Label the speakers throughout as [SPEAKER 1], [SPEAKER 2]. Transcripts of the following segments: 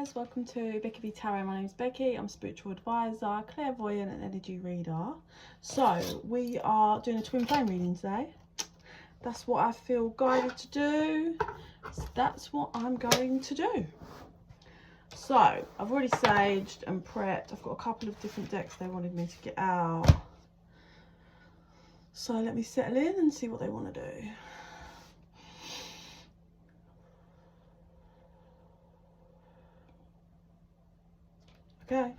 [SPEAKER 1] guys, welcome to bekibtarot. My name is Becky. I'm a spiritual advisor, clairvoyant and energy reader. So we are doing a twin flame reading today. That's what I feel guided to do. So that's what I'm going to do. So I've already saged and prepped. I've got a couple of different decks they wanted me to get out. So let me settle in and see what they want to do. Okay,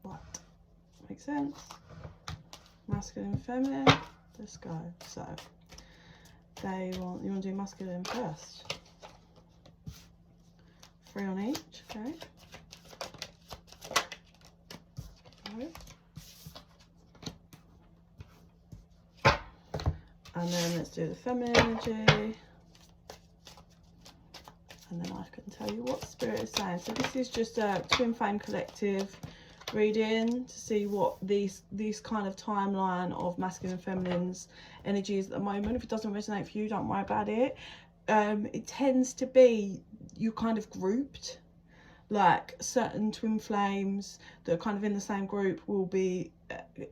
[SPEAKER 1] right, makes sense. Masculine, feminine, let's go. So you want to do masculine first. 3 on each, okay. And then let's do the feminine energy. And then I can tell you what Spirit is saying. So this is just a twin flame collective reading to see what these kind of timeline of masculine and feminine's energy is at the moment. If it doesn't resonate for you, don't worry about it. It tends to be you kind of grouped, like certain twin flames that are kind of in the same group will be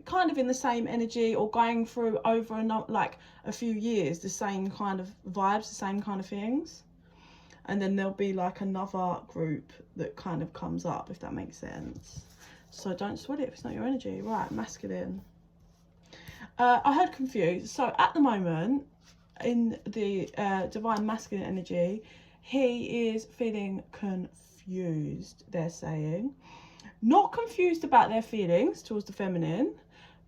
[SPEAKER 1] kind of in the same energy or going through over like a few years the same kind of vibes, the same kind of things. And then there'll be like another group that kind of comes up, if that makes sense. So don't sweat it if it's not your energy. Right, masculine. I heard confused. So at the moment, in the divine masculine energy, he is feeling confused, they're saying. Not confused about their feelings towards the feminine,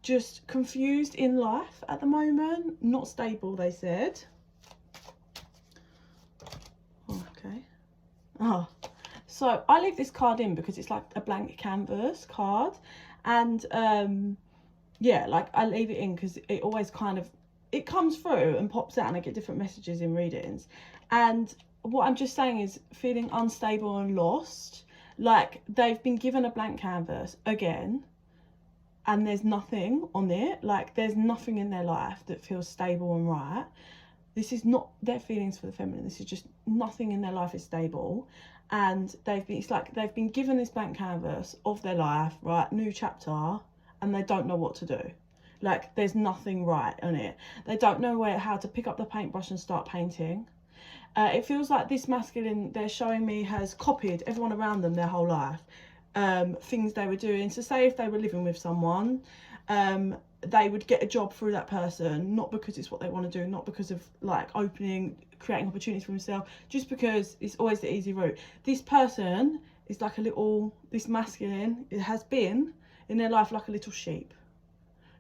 [SPEAKER 1] just confused in life at the moment. Not stable, they said. Okay. Oh, so I leave this card in because it's like a blank canvas card, and yeah, like I leave it in because it always kind of comes through and pops out, and I get different messages in readings. And what I'm just saying is feeling unstable and lost, like they've been given a blank canvas again and there's nothing on it, like there's nothing in their life that feels stable and right. This is not their feelings for the feminine. This is just nothing in their life is stable. And it's like they've been given this blank canvas of their life, right? New chapter, and they don't know what to do. Like there's nothing right on it. They don't know how to pick up the paintbrush and start painting. It feels like this masculine they're showing me has copied everyone around them their whole life. Things they were doing. So say if they were living with someone, they would get a job through that person, not because it's what they want to do, not because of like creating opportunities for themselves, just because it's always the easy route. This person is like this masculine, it has been in their life like a little sheep,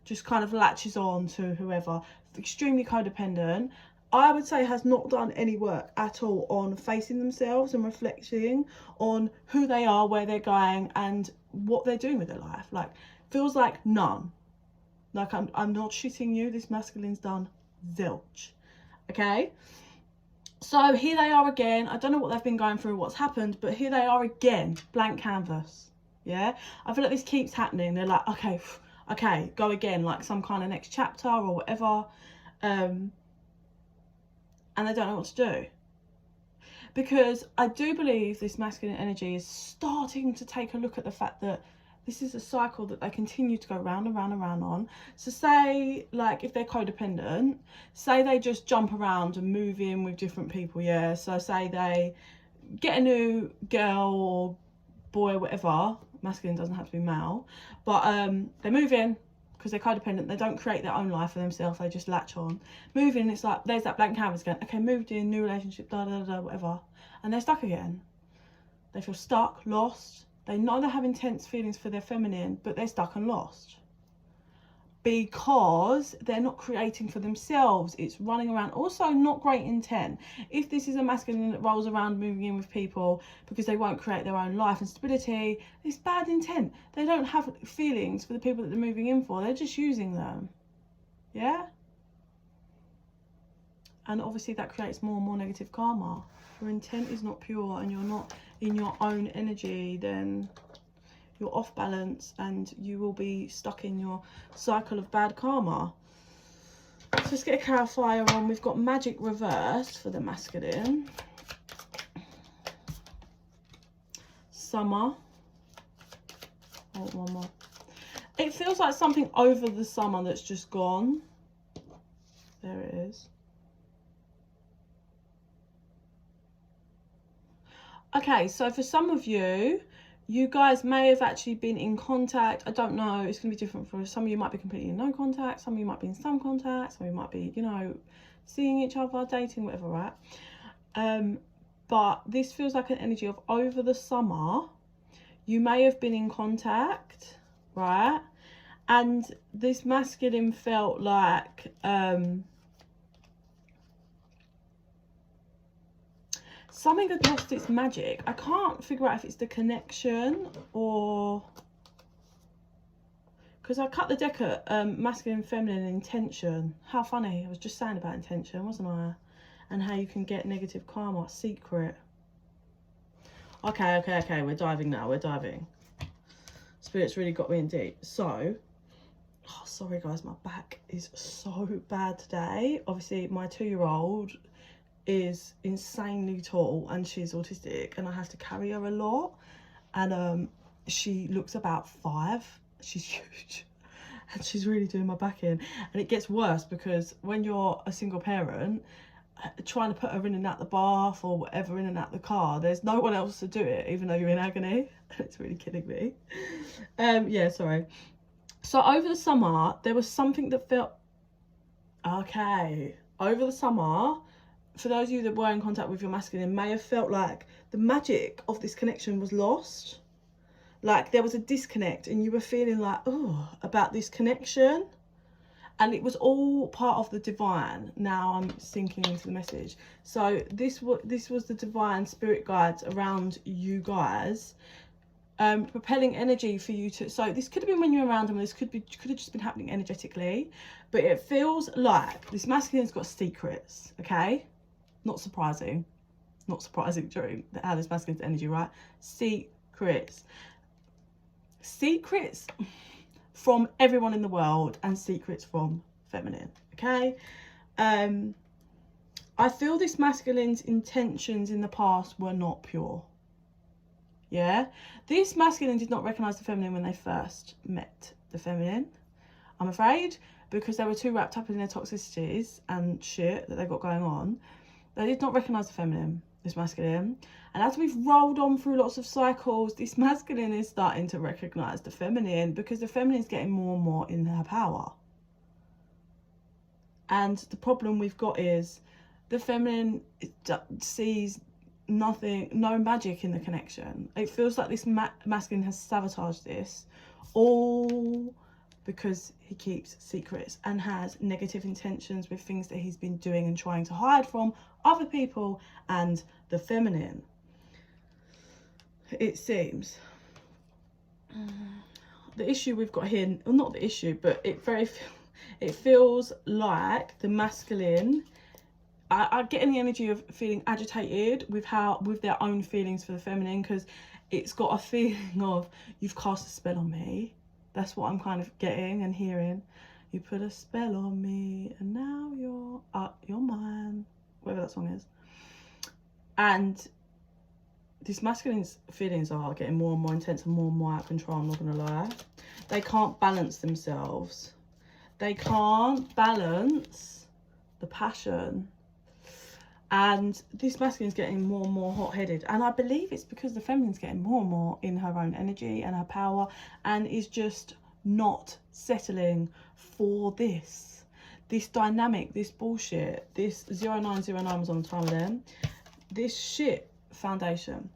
[SPEAKER 1] just kind of latches on to whoever, extremely codependent. I would say has not done any work at all on facing themselves and reflecting on who they are, where they're going and what they're doing with their life. Like feels like none. Like I'm not shitting you, this masculine's done zilch. Okay, so here they are again. I don't know what they've been going through, what's happened, but here they are again, blank canvas. Yeah, I feel like this keeps happening. They're like, okay, go again, like some kind of next chapter or whatever, and they don't know what to do. Because I do believe this masculine energy is starting to take a look at the fact that this is a cycle that they continue to go round and round and round on. So say, like, if they're codependent, say they just jump around and move in with different people, yeah? So say they get a new girl or boy or whatever, masculine doesn't have to be male, but they move in because they're codependent. They don't create their own life for themselves, they just latch on. Move in, it's like, there's that blank canvas again. Okay, moved in, new relationship, whatever. And they're stuck again. They feel stuck, lost. They know they have intense feelings for their feminine, but they're stuck and lost because they're not creating for themselves. It's running around. Also, not great intent. If this is a masculine that rolls around moving in with people because they won't create their own life and stability, it's bad intent. They don't have feelings for the people that they're moving in for. They're just using them. Yeah? And obviously that creates more and more negative karma. If your intent is not pure and you're not in your own energy, then you're off balance and you will be stuck in your cycle of bad karma. So let's get a clarifier on. We've got magic reversed for the masculine. summer. Oh, one more. It feels like something over the summer that's just gone. There it is. Okay, so for some of you, you guys may have actually been in contact. I don't know, it's going to be different for some of you. Might be completely in no contact, some of you might be in some contact, some of you might be, you know, seeing each other, dating, whatever, right? But this feels like an energy of over the summer. You may have been in contact, right? And this masculine felt like something had lost its magic. I can't figure out if it's the connection or... Because I cut the deck at masculine, feminine, intention. How funny. I was just saying about intention, wasn't I? And how you can get negative karma. Secret. Okay. We're diving now. We're diving. Spirit's really got me in deep. So... Oh, sorry guys, my back is so bad today. Obviously, my 2-year-old is insanely tall and she's autistic and I have to carry her a lot. And she looks about 5. She's huge and she's really doing my back in. And it gets worse because when you're a single parent, trying to put her in and out the bath or whatever, in and out the car, there's no one else to do it, even though you're in agony. It's really killing me. Yeah, sorry. So over the summer, there was something that felt... Okay. Over the summer, for those of you that were in contact with your masculine, may have felt like the magic of this connection was lost. Like there was a disconnect and you were feeling like, oh, about this connection. And it was all part of the divine. Now I'm sinking into the message. So this was the divine spirit guides around you guys. Propelling energy for you to... So this could have been when you're around them. This could have just been happening energetically. But it feels like this masculine's got secrets, okay? Not surprising. Not surprising during how this masculine's energy, right? Secrets. Secrets from everyone in the world and secrets from feminine, okay? I feel this masculine's intentions in the past were not pure. Yeah, this masculine did not recognize the feminine when they first met the feminine, I'm afraid, because they were too wrapped up in their toxicities and shit that they got going on. They did not recognize the feminine, this masculine. And as we've rolled on through lots of cycles, this masculine is starting to recognize the feminine because the feminine is getting more and more in her power. And the problem we've got is the feminine sees nothing, no magic in the connection. It feels like this masculine has sabotaged this all because he keeps secrets and has negative intentions with things that he's been doing and trying to hide from other people and the feminine, it seems. The issue we've got here, well, not the issue, but it feels like the masculine, I get in the energy of feeling agitated with their own feelings for the feminine, because it's got a feeling of, you've cast a spell on me. That's what I'm kind of getting and hearing. You put a spell on me and now you're mine. Whatever that song is. And this masculine's feelings are getting more and more intense and more out of control, I'm not going to lie. They can't balance themselves. They can't balance the passion. And this masculine's getting more and more hot-headed. And I believe it's because the feminine's getting more and more in her own energy and her power and is just not settling for this dynamic, this bullshit, this 0909 was on the time of them, this shit foundation.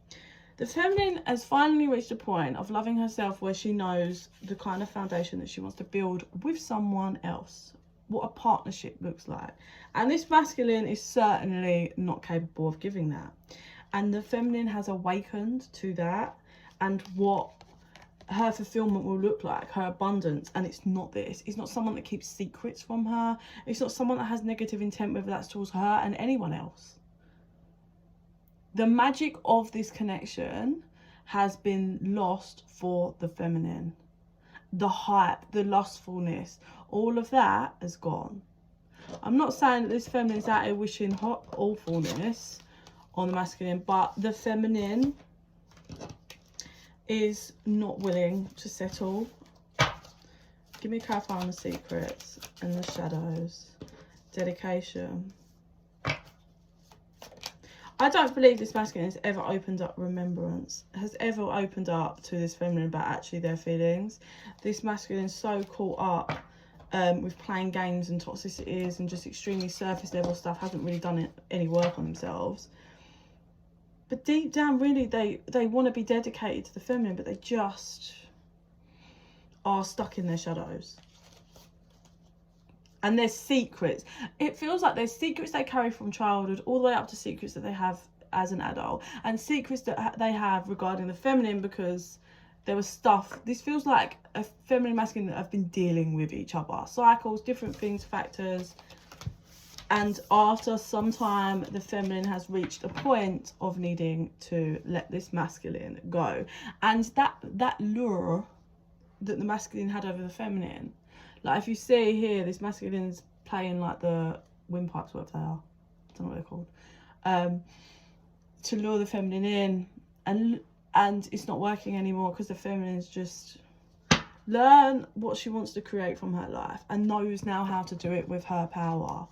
[SPEAKER 1] The feminine has finally reached a point of loving herself where she knows the kind of foundation that she wants to build with someone else, what a partnership looks like. And this masculine is certainly not capable of giving that. And the feminine has awakened to that and what her fulfillment will look like, her abundance. And it's not this. It's not someone that keeps secrets from her. It's not someone that has negative intent, whether that's towards her and anyone else. The magic of this connection has been lost for the feminine. The hype, the lustfulness, all of that has gone. I'm not saying that this feminine is out here wishing hot awfulness on the masculine, but the feminine is not willing to settle. Give me a clarify on the secrets and the shadows. Dedication. I don't believe this masculine has ever opened up remembrance, has ever opened up to this feminine about actually their feelings. This masculine is so caught up with playing games and toxicities and just extremely surface level stuff, hasn't really done any work on themselves. But deep down, really, they want to be dedicated to the feminine, but they just are stuck in their shadows. And there's secrets. It feels like there's secrets they carry from childhood all the way up to secrets that they have as an adult. And secrets that they have regarding the feminine, because there was stuff. This feels like a feminine masculine that have been dealing with each other. Cycles, different things, factors. And after some time, the feminine has reached a point of needing to let this masculine go. And that lure that the masculine had over the feminine, like if you see here, this masculine's playing like the windpipes, whatever they are, I don't know what they're called, to lure the feminine in, and it's not working anymore because the feminine's just learn what she wants to create from her life and knows now how to do it with her power.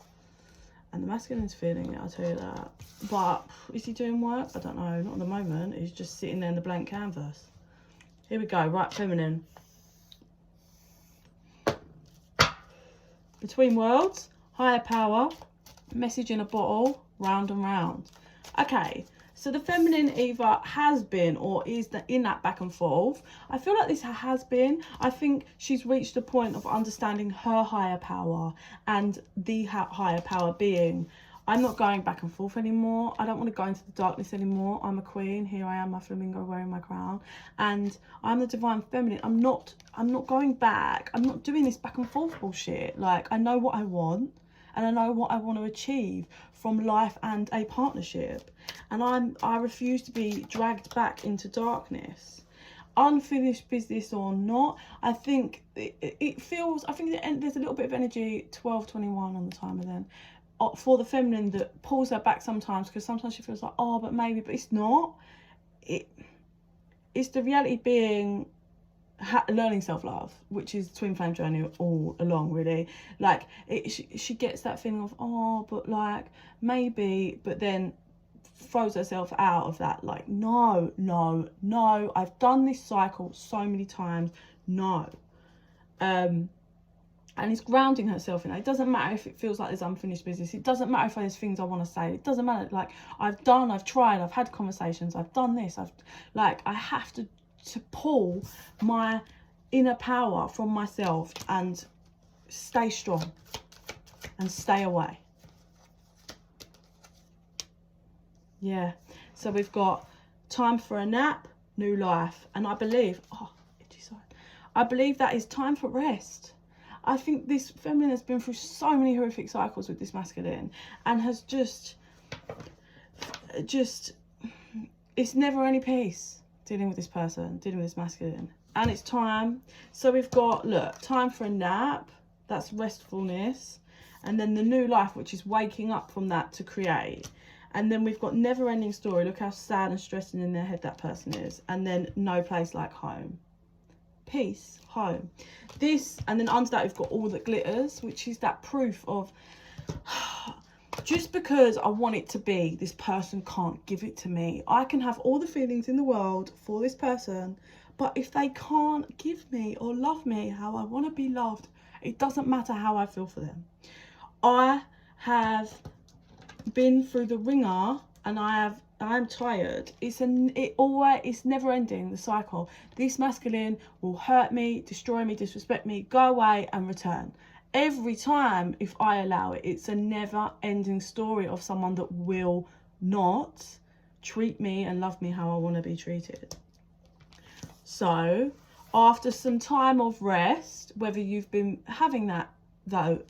[SPEAKER 1] And the masculine's feeling it, I'll tell you that. But is he doing work? I don't know, not at the moment. He's just sitting there in the blank canvas. Here we go, right, feminine. Between worlds, higher power, message in a bottle, round and round. Okay, so the feminine either has been or is in that back and forth. I feel like this has been. I think she's reached a point of understanding her higher power and the higher power being, I'm not going back and forth anymore. I don't want to go into the darkness anymore. I'm a queen. Here I am, my flamingo wearing my crown. And I'm the divine feminine. I'm not going back. I'm not doing this back and forth bullshit. Like, I know what I want and I know what I want to achieve from life and a partnership. And I refuse to be dragged back into darkness. Unfinished business or not, I think it feels, I think there's a little bit of energy, 12:21 on the timer then, for the feminine that pulls her back sometimes, because sometimes she feels like, oh, but maybe, but it's not. It's the reality being learning self-love, which is twin flame journey all along, really. Like she gets that feeling of, oh, but like maybe, but then throws herself out of that, like, no, I've done this cycle so many times, no. And it's grounding herself in that. It doesn't matter if it feels like there's unfinished business. It doesn't matter if there's things I want to say. It doesn't matter. Like, I've tried, I've had conversations, I've done this. I have to pull my inner power from myself and stay strong and stay away. Yeah. So we've got time for a nap, new life. And I believe, I believe that is time for rest. I think this feminine has been through so many horrific cycles with this masculine and has just it's never any peace dealing with this person, dealing with this masculine. And it's time. So we've got, look, time for a nap, that's restfulness, and then the new life, which is waking up from that to create. And then we've got never ending story, look how sad and stressing in their head that person is. And then no place like home. Peace, home. This, and then under that we've got all that glitters, which is that proof of just because I want it to be, this person can't give it to me. I can have all the feelings in the world for this person, but if they can't give me or love me how I want to be loved, it doesn't matter how I feel for them. I have been through the ringer and I'm tired. It's never ending, the cycle. This masculine will hurt me, destroy me, disrespect me, go away and return. Every time, if I allow it, it's a never ending story of someone that will not treat me and love me how I want to be treated. So after some time of rest, whether you've been having that though,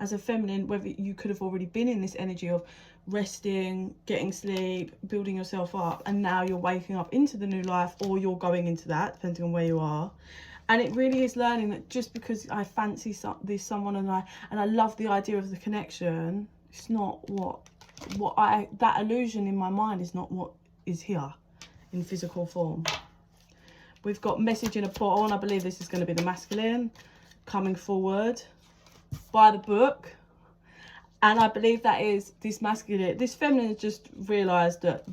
[SPEAKER 1] as a feminine, whether you could have already been in this energy of resting, getting sleep, building yourself up, and now you're waking up into the new life, or you're going into that, depending on where you are. And it really is learning that just because I fancy this someone and I love the idea of the connection, it's not that illusion in my mind is not what is here in physical form. We've got message in a bottle, and I believe this is going to be the masculine coming forward by the book. And I believe that is this masculine. This feminine has just realised that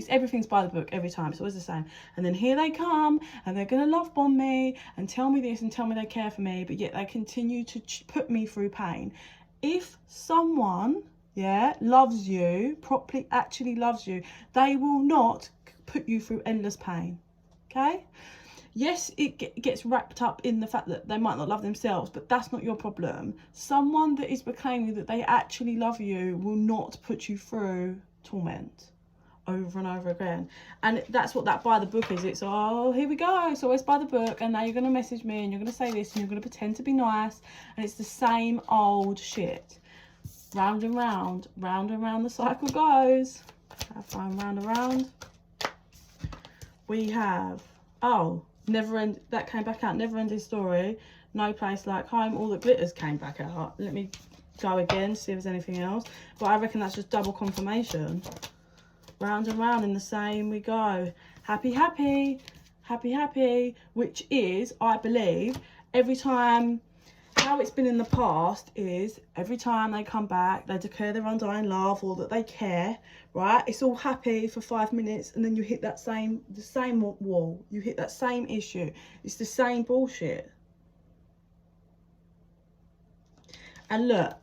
[SPEAKER 1] everything's by the book every time. It's always the same. And then here they come, and they're going to love bomb me and tell me this and tell me they care for me, but yet they continue to put me through pain. If someone, yeah, loves you, properly actually loves you, they will not put you through endless pain, okay? Yes, it gets wrapped up in the fact that they might not love themselves, but that's not your problem. Someone that is proclaiming that they actually love you will not put you through torment over and over again. And that's what that by the book is. It's, oh, here we go. So it's by the book, and now you're going to message me, and you're going to say this, and you're going to pretend to be nice, and it's the same old shit. Round and round the cycle goes. Round and round. We have, oh, that came back out, never ending story, no place like home, all that glitters came back out. Let me go again, see if there's anything else, but I reckon that's just double confirmation. Round and round in the same we go. Happy, happy, happy, happy, which is, I believe, every time, how it's been in the past is every time they come back, they declare their undying love or that they care, right? It's all happy for 5 minutes, and then you hit the same wall. You hit that same issue. It's the same bullshit. And look,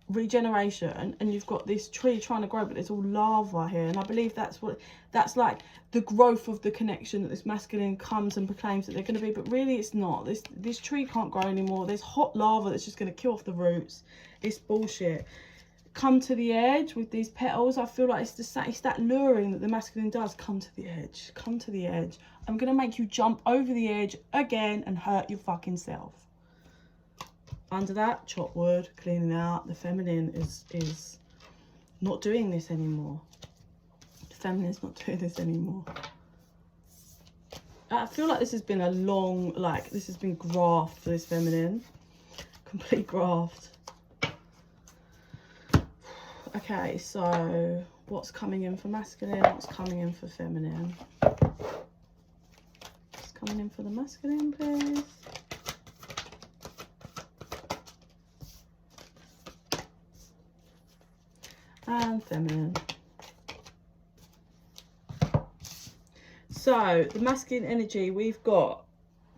[SPEAKER 1] regeneration, and you've got this tree trying to grow, but there's all lava here, and I believe that's like the growth of the connection that this masculine comes and proclaims that they're going to be, but really it's not. This tree can't grow anymore. There's hot lava that's just going to kill off the roots. It's bullshit. Come to the edge with these petals. I feel like it's that luring that the masculine does. Come to the edge. Come to the edge. I'm going to make you jump over the edge again and hurt your fucking self. Under that, chop wood, cleaning out. The feminine is not doing this anymore. The feminine's not doing this anymore. I feel like this has been a long, this has been graft for this feminine. Complete graft. Okay, so what's coming in for masculine? What's coming in for feminine? What's coming in for the masculine, please? And feminine. So the masculine energy, we've got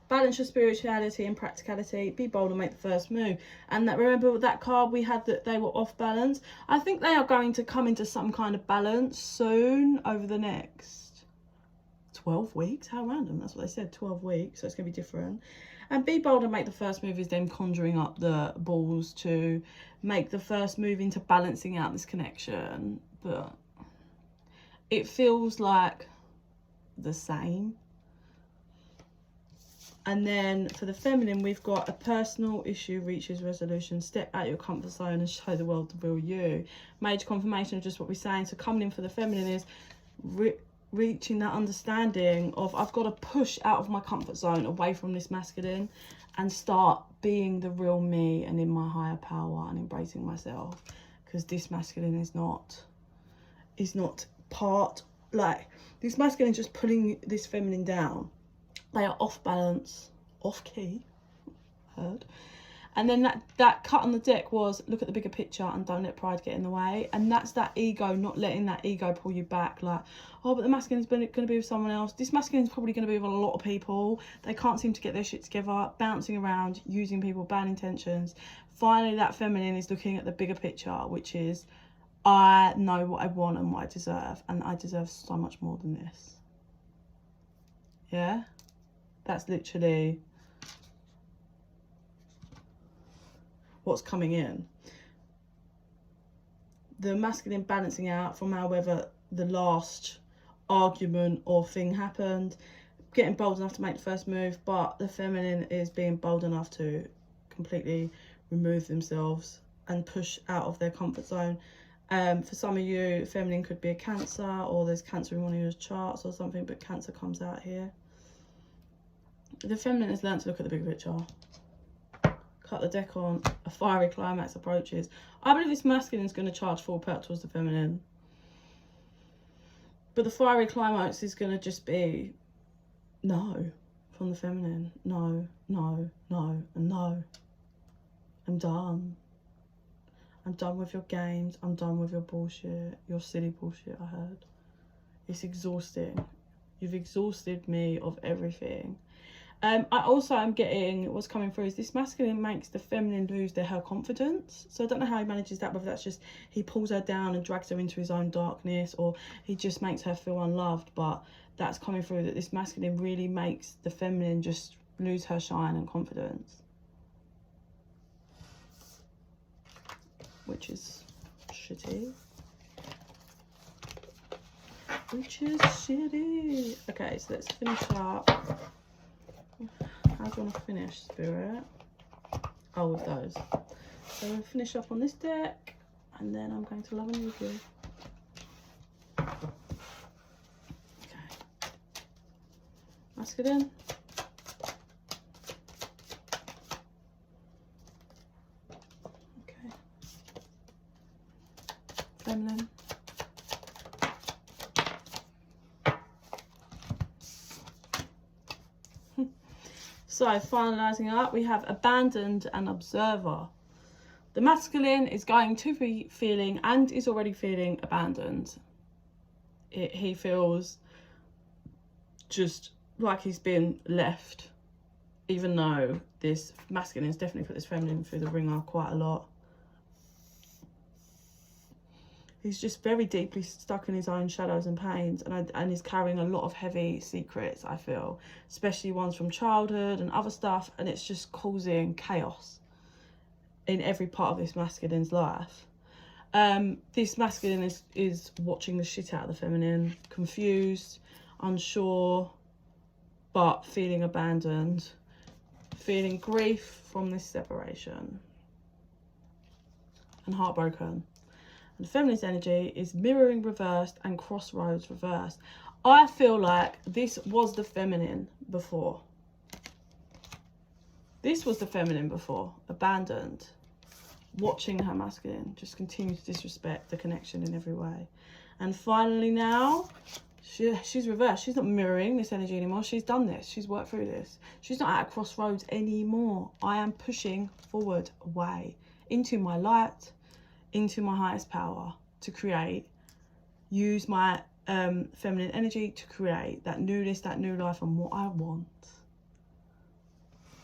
[SPEAKER 1] balance your spirituality and practicality, be bold and make the first move. And that, remember that card we had that they were off balance? I think they are going to come into some kind of balance soon over the next 12 weeks. How random, that's what they said, 12 weeks, so it's going to be different. And be bold and make the first move is them conjuring up the balls to make the first move into balancing out this connection. But it feels like the same. And then for the feminine, we've got a personal issue reaches resolution. Step out your comfort zone and show the world the real you. Major confirmation of just what we're saying. So coming in for the feminine is reaching that understanding of, I've got to push out of my comfort zone away from this masculine and start being the real me and in my higher power and embracing myself, because this masculine is not part, this masculine is just pulling this feminine down. They are off balance, off key, heard. And then that cut on the deck was, look at the bigger picture and don't let pride get in the way. And that's that ego, not letting that ego pull you back. Like, oh, but the masculine's going to be with someone else. This masculine's probably going to be with a lot of people. They can't seem to get their shit together, bouncing around, using people, bad intentions. Finally, that feminine is looking at the bigger picture, which is, I know what I want and what I deserve. And I deserve so much more than this. Yeah? That's literally what's coming in. The masculine balancing out from however the last argument or thing happened, getting bold enough to make the first move, but the feminine is being bold enough to completely remove themselves and push out of their comfort zone. For some of you, feminine could be a Cancer, or there's Cancer in one of your charts or something, but Cancer comes out here. The feminine has learned to look at the bigger picture. Cut the deck on, a fiery climax approaches. I believe this masculine is going to charge full pelt towards the feminine. But the fiery climax is going to just be no, from the feminine. No, no, no, and no. I'm done. I'm done with your games. I'm done with your bullshit. Your silly bullshit, I heard. It's exhausting. You've exhausted me of everything. I also am getting, what's coming through is this masculine makes the feminine lose her confidence. So I don't know how he manages that, whether that's just he pulls her down and drags her into his own darkness, or he just makes her feel unloved. But that's coming through, that this masculine really makes the feminine just lose her shine and confidence. Which is shitty. Which is shitty. Okay, so let's finish up. How do you want to finish, Spirit? Oh, with those. So we'll finish up on this deck, and then I'm going to love and leave you. Okay. Masculine. Okay. Feminine. So, finalising up, we have abandoned and observer. The masculine is going to be feeling, and is already feeling, abandoned. He feels just like he's been left, even though this masculine has definitely put this feminine through the ringer quite a lot. He's just very deeply stuck in his own shadows and pains, and is carrying a lot of heavy secrets, I feel, especially ones from childhood and other stuff, and it's just causing chaos in every part of this masculine's life. This masculine is watching the shit out of the feminine, confused, unsure, but feeling abandoned, feeling grief from this separation, and heartbroken. The feminine's energy is mirroring reversed and crossroads reversed. I feel like this was the feminine before. This was the feminine before, abandoned, watching her masculine just continue to disrespect the connection in every way. And finally now, she's reversed. She's not mirroring this energy anymore. She's done this. She's worked through this. She's not at a crossroads anymore. I am pushing forward, away, into my light, into my highest power, to create, use my feminine energy to create that newness, that new life, and what I want.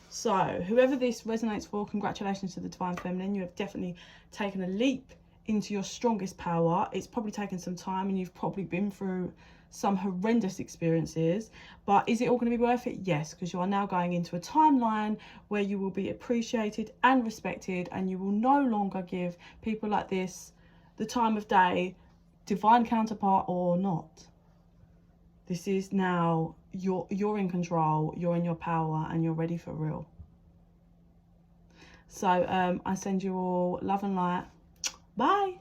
[SPEAKER 1] So whoever this resonates for, congratulations to the Divine Feminine. You have definitely taken a leap into your strongest power. It's probably taken some time, and you've probably been through some horrendous experiences, but is it all going to be worth it? Yes, because you are now going into a timeline where you will be appreciated and respected, and you will no longer give people like this the time of day, divine counterpart or not. This is now, you're in control, you're in your power, and you're ready for real. So I send you all love and light. Bye.